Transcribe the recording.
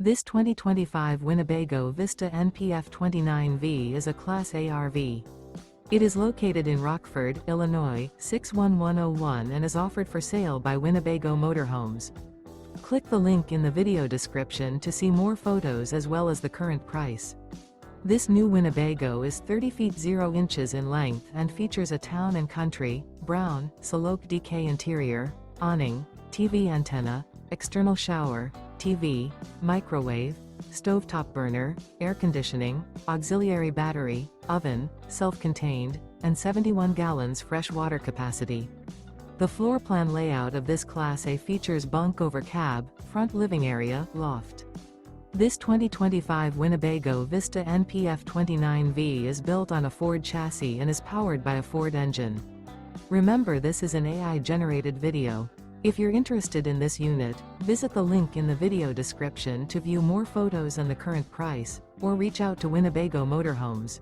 This 2025 Winnebago Vista NPF 29V is a Class A RV. It is located in Rockford, Illinois, 61101 and is offered for sale by Winnebago Motorhomes. Click the link in the video description to see more photos as well as the current price. This new Winnebago is 30 feet 0 inches in length and features a town and country, brown, Saloke DK interior, awning, TV antenna, external shower, TV, microwave, stovetop burner, air conditioning, auxiliary battery, oven, self-contained, and 71 gallons fresh water capacity. The floor plan layout of this Class A features bunk over cab, front living area, loft. This 2025 Winnebago Vista NPF 29V is built on a Ford chassis and is powered by a Ford engine. Remember, this is an AI-generated video. If you're interested in this unit, visit the link in the video description to view more photos and the current price, or reach out to Winnebago Motorhomes.